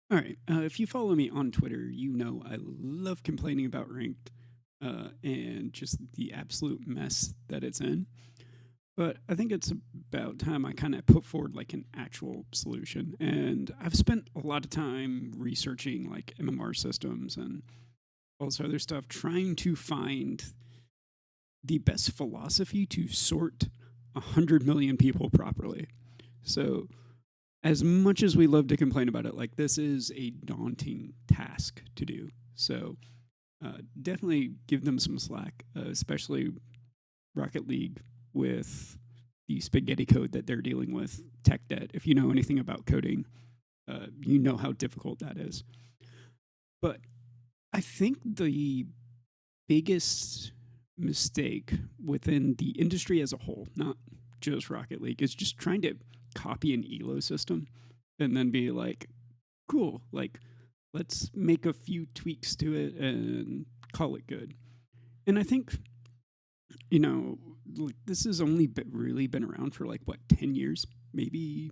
All right. If you follow me on Twitter, you know I love complaining about ranked and just the absolute mess that it's in. But I think it's about time I kind of put forward like an actual solution. And I've spent a lot of time researching like MMR systems and all this other stuff, trying to find the best philosophy to sort 100 million people properly. So as much as we love to complain about it, like this is a daunting task to do. So definitely give them some slack, especially Rocket League with the spaghetti code that they're dealing with, tech debt. If you know anything about coding, you know how difficult that is. But I think the biggest mistake within the industry as a whole, not just Rocket League, is just trying to copy an elo system and then be like, cool, like let's make a few tweaks to it and call it good. And I think, you know, this has only really been around for like what, 10 years, maybe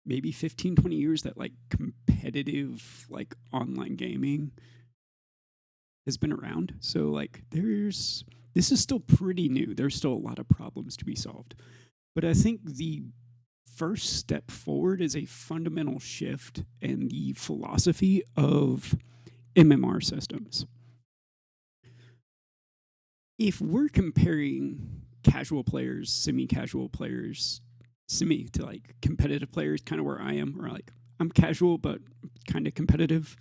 15, 20 years, that like competitive like online gaming has been around. So like this is still pretty new. There's still a lot of problems to be solved. But I think the first step forward is a fundamental shift in the philosophy of MMR systems. If we're comparing casual players, semi-casual players, semi to like competitive players, kind of where I am, where like I'm casual but kind of competitive,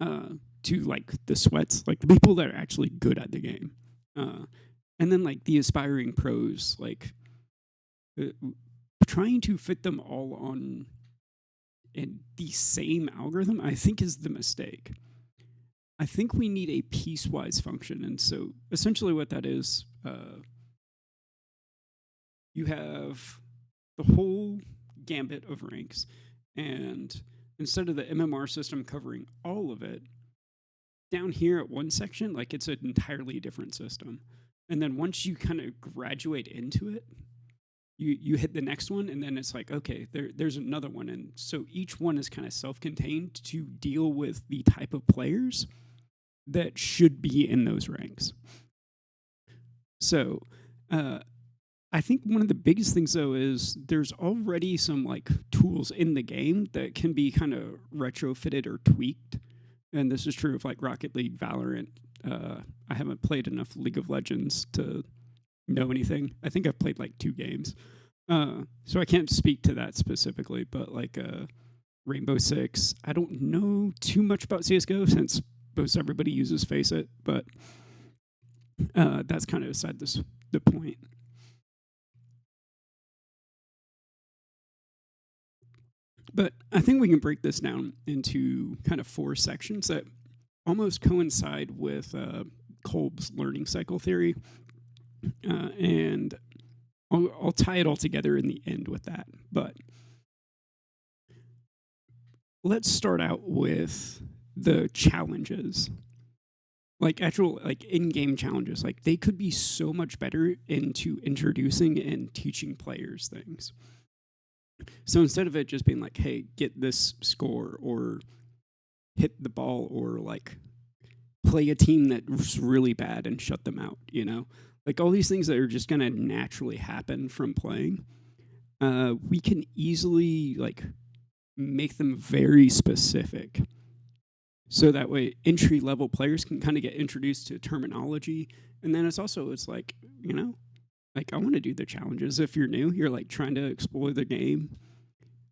to like the sweats, like the people that are actually good at the game, and then like the aspiring pros, like uh, trying to fit them all on in the same algorithm, I think is the mistake. I think we need a piecewise function. And so essentially what that is, you have the whole gambit of ranks. And instead of the MMR system covering all of it, down here at one section, like it's an entirely different system. And then once you kind of graduate into it, you hit the next one, and then it's like, okay, there's another one. And so each one is kind of self-contained to deal with the type of players that should be in those ranks. So I think one of the biggest things though is there's already some like tools in the game that can be kind of retrofitted or tweaked. And this is true of like Rocket League, Valorant. I haven't played enough League of Legends to know anything. I think I've played like 2 games. So I can't speak to that specifically, but like Rainbow Six, I don't know too much about CSGO since most everybody uses Face It, but that's kind of aside the point. But I think we can break this down into kind of 4 sections that almost coincide with Kolb's learning cycle theory. And I'll tie it all together in the end with that. But let's start out with the challenges, like actual like in-game challenges. Like they could be so much better into introducing and teaching players things. So instead of it just being like, hey, get this score or hit the ball or like play a team that's really bad and shut them out, you know? Like all these things that are just going to naturally happen from playing, we can easily like make them very specific. So that way entry level players can kind of get introduced to terminology. And then it's like, you know, like I want to do the challenges. If you're new, you're like trying to explore the game.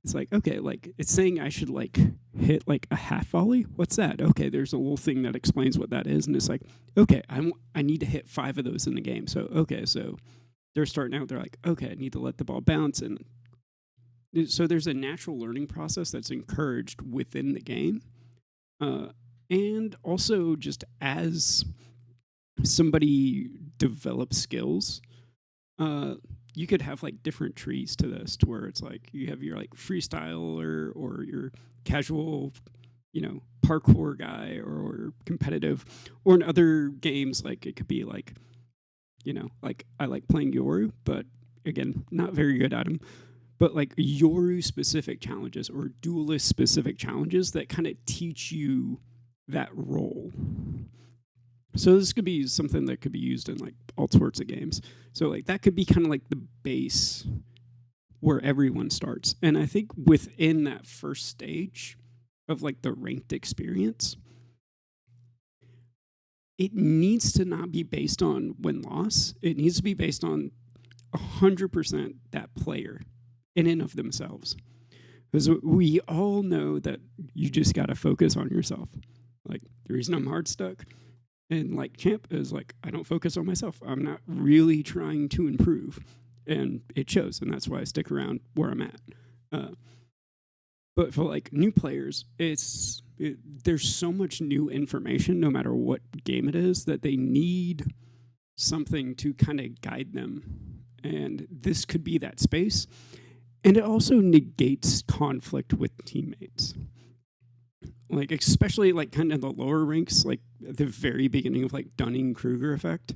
It's like, okay, like it's saying I should like hit like a half volley. What's that? Okay, there's a little thing that explains what that is, and it's like, okay, I need to hit 5 of those in the game. So okay, so they're starting out. They're like, okay, I need to let the ball bounce, and so there's a natural learning process that's encouraged within the game, and also just as somebody develops skills, you could have like different trees to this, to where it's like you have your like freestyle or your casual, you know, parkour guy or competitive, or in other games like it could be like, you know, like I like playing Yoru, but again, not very good at him. but like Yoru specific challenges or duelist specific challenges that kind of teach you that role. So this could be something that could be used in like all sorts of games. So like that could be kind of like the base where everyone starts. And I think within that first stage of like the ranked experience, it needs to not be based on win-loss. It needs to be based on 100% that player in and of themselves. Because we all know that you just got to focus on yourself. Like, the reason I'm hard stuck and like champ is like, I don't focus on myself. I'm not really trying to improve. And it shows, and that's why I stick around where I'm at. But for like new players, there's so much new information, no matter what game it is, that they need something to kind of guide them. And this could be that space. And it also negates conflict with teammates. Like, especially like kind of the lower ranks, like at the very beginning of like Dunning-Kruger effect.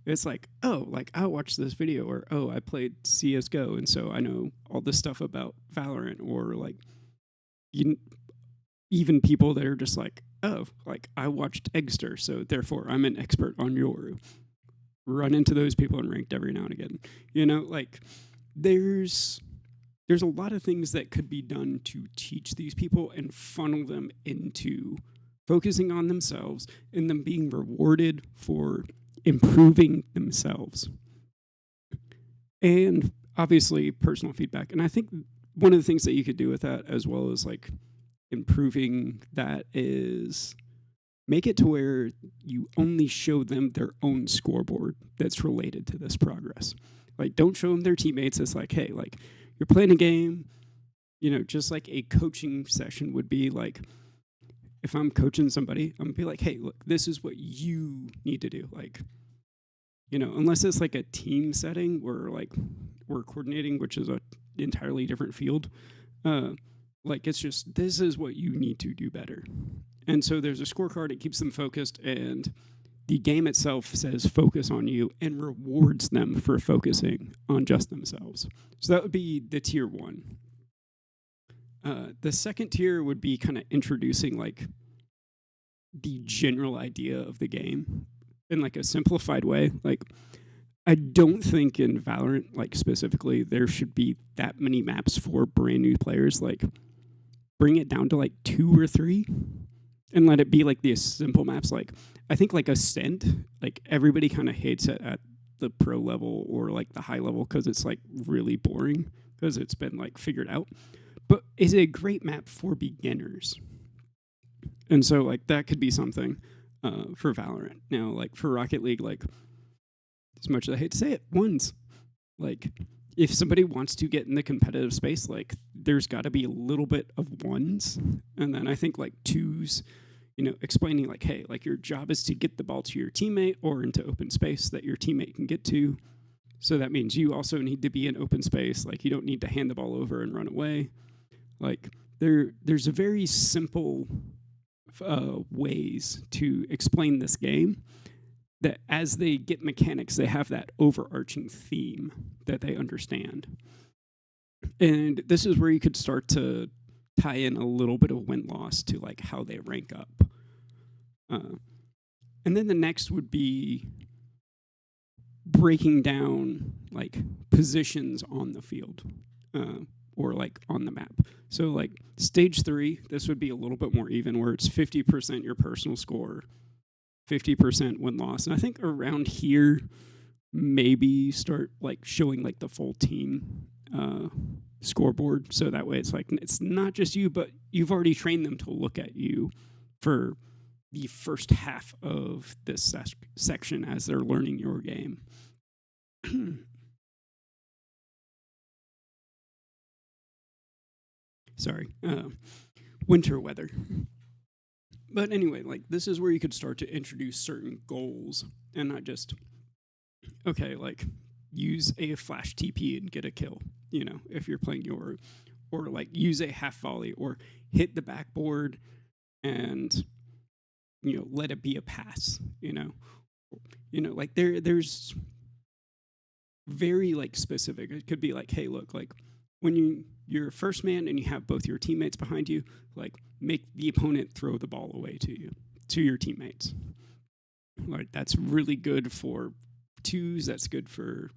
It's like, oh, like I watched this video, or oh, I played CSGO, and so I know all this stuff about Valorant, or like even people that are just like, oh, like I watched Eggster, so therefore I'm an expert on Yoru. Run into those people in ranked every now and again. You know, like there's a lot of things that could be done to teach these people and funnel them into focusing on themselves and them being rewarded for improving themselves. And obviously personal feedback. And I think one of the things that you could do with that, as well as like improving that, is make it to where you only show them their own scoreboard that's related to this progress. Like, don't show them their teammates. It's like, hey, like you're playing a game, you know, just like a coaching session would be. Like, if I'm coaching somebody, I'm gonna be like, hey, look, this is what you need to do. Like, you know, unless it's like a team setting where like we're coordinating, which is a entirely different field. Like, it's just, this is what you need to do better. And so there's a scorecard, it keeps them focused, and the game itself says focus on you and rewards them for focusing on just themselves. So that would be the tier 1. The second tier would be kind of introducing like the general idea of the game in like a simplified way. Like, I don't think in Valorant, like specifically, there should be that many maps for brand new players. Like, bring it down to like 2 or 3 and let it be like these simple maps. Like, I think like Ascent, like everybody kind of hates it at the pro level or like the high level because it's like really boring because it's been like figured out. But is a great map for beginners. And so like that could be something for Valorant. Now, like for Rocket League, like as much as I hate to say it, ones. Like, if somebody wants to get in the competitive space, like there's got to be a little bit of ones, and then I think like 2s, you know, explaining like, hey, like your job is to get the ball to your teammate or into open space that your teammate can get to. So that means you also need to be in open space. Like, you don't need to hand the ball over and run away. Like, there's a very simple ways to explain this game, that as they get mechanics, they have that overarching theme that they understand. And this is where you could start to tie in a little bit of win-loss to like how they rank up. And then the next would be breaking down like positions on the field or like on the map. So like stage 3, this would be a little bit more even, where it's 50% your personal score, 50% win-loss. And I think around here, maybe start like showing like the full team scoreboard. So that way it's like, it's not just you, but you've already trained them to look at you for the first half of this section as they're learning your game. Sorry. Winter weather. But anyway, like this is where you could start to introduce certain goals and not just, okay, like use a flash TP and get a kill, you know, if you're playing your, or like use a half volley or hit the backboard and, you know, let it be a pass, you know, like there's very like specific. It could be like, hey, look, like when you're first man and you have both your teammates behind you, like make the opponent throw the ball away to your teammates. Like that's really good for twos. That's good for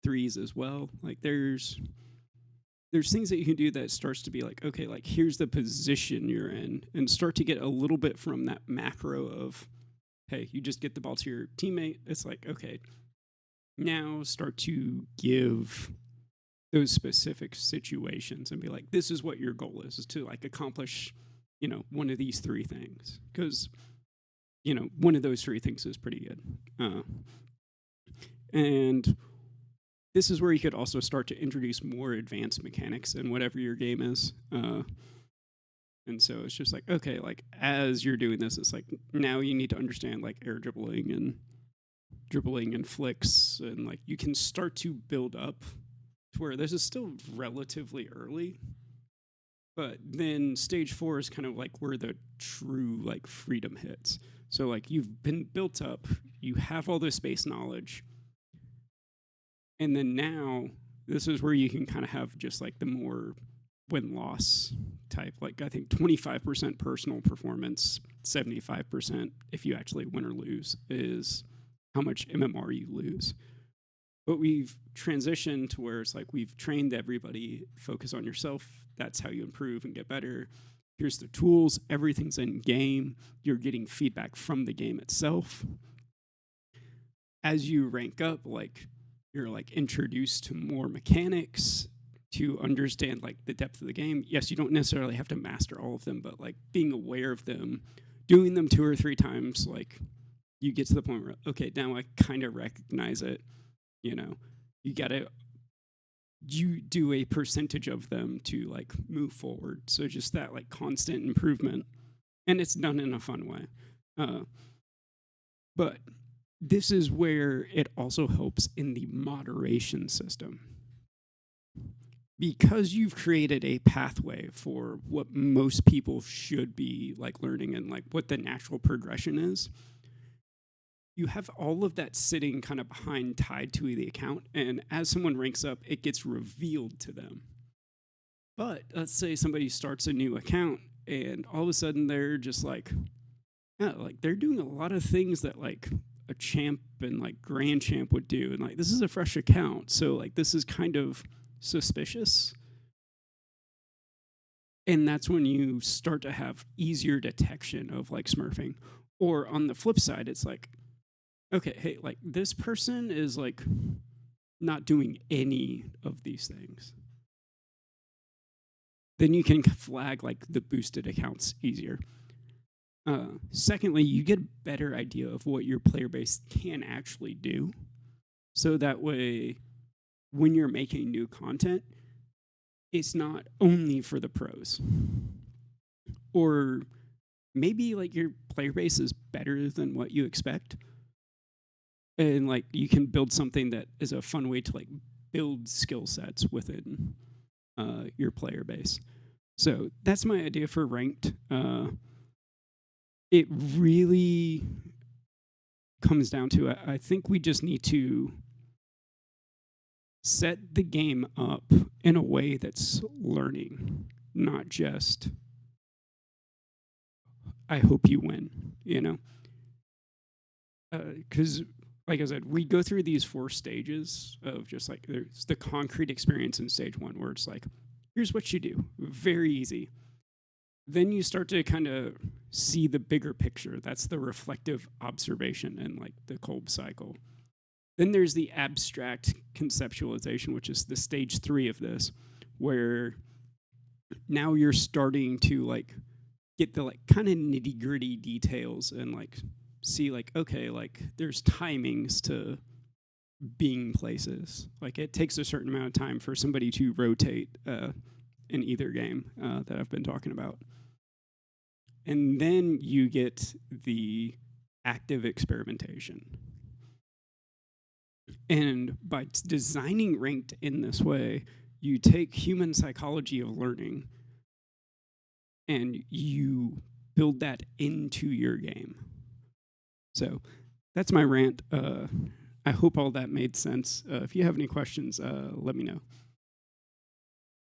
threes as well. Like there's things that you can do that starts to be like, okay, like here's the position you're in, and start to get a little bit from that macro of, hey, you just get the ball to your teammate. It's like, okay, now start to give those specific situations and be like, this is what your goal is to like accomplish, one of these three things. Because, one of those three things is pretty good. And this is where you could also start to introduce more advanced mechanics in whatever your game is. And so it's just like, okay, like as you're doing this, it's like now you need to understand like air dribbling and flicks, and like you can start to build up to where this is still relatively early. But then stage 4 is kind of like where the true like freedom hits. So like you've been built up, you have all this space knowledge, and then now this is where you can kind of have just like the more win-loss type. Like I think 25% personal performance, 75% if you actually win or lose is how much MMR you lose. But we've transitioned to where it's like we've trained everybody, focus on yourself. That's how you improve and get better. Here's the tools. Everything's in game. You're getting feedback from the game itself. As you rank up, like you're like introduced to more mechanics to understand like the depth of the game. Yes, you don't necessarily have to master all of them, but like being aware of them, doing them 2 or 3 times, like you get to the point where, okay, now I kind of recognize it. You do a percentage of them to like move forward. So just that like constant improvement, and it's done in a fun way. But this is where it also helps in the moderation system. Because you've created a pathway for what most people should be like learning and like what the natural progression is, you have all of that sitting kind of behind tied to the account. And as someone ranks up, it gets revealed to them. But let's say somebody starts a new account and all of a sudden they're just like, yeah, like they're doing a lot of things that like a champ and like grand champ would do. And like, this is a fresh account. So like, this is kind of suspicious. And that's when you start to have easier detection of like smurfing. Or on the flip side, it's like, okay, hey, like this person is like not doing any of these things. Then you can flag like the boosted accounts easier. Secondly, you get a better idea of what your player base can actually do. So that way, when you're making new content, it's not only for the pros. Or maybe like your player base is better than what you expect. And like you can build something that is a fun way to like build skill sets within your player base. So that's my idea for ranked. It really comes down to, I think we just need to set the game up in a way that's learning, not just, I hope you win, Because, like I said, we go through these 4 stages of just like, there's the concrete experience in stage 1 where it's like, here's what you do, very easy. Then you start to kind of see the bigger picture. That's the reflective observation and like the Kolb cycle. Then there's the abstract conceptualization, which is the stage 3 of this, where now you're starting to like get the like kind of nitty gritty details and like see like, okay, like there's timings to being places. Like it takes a certain amount of time for somebody to rotate in either game that I've been talking about. And then you get the active experimentation. And by designing ranked in this way, you take human psychology of learning and you build that into your game. So that's my rant. I hope all that made sense. If you have any questions, let me know.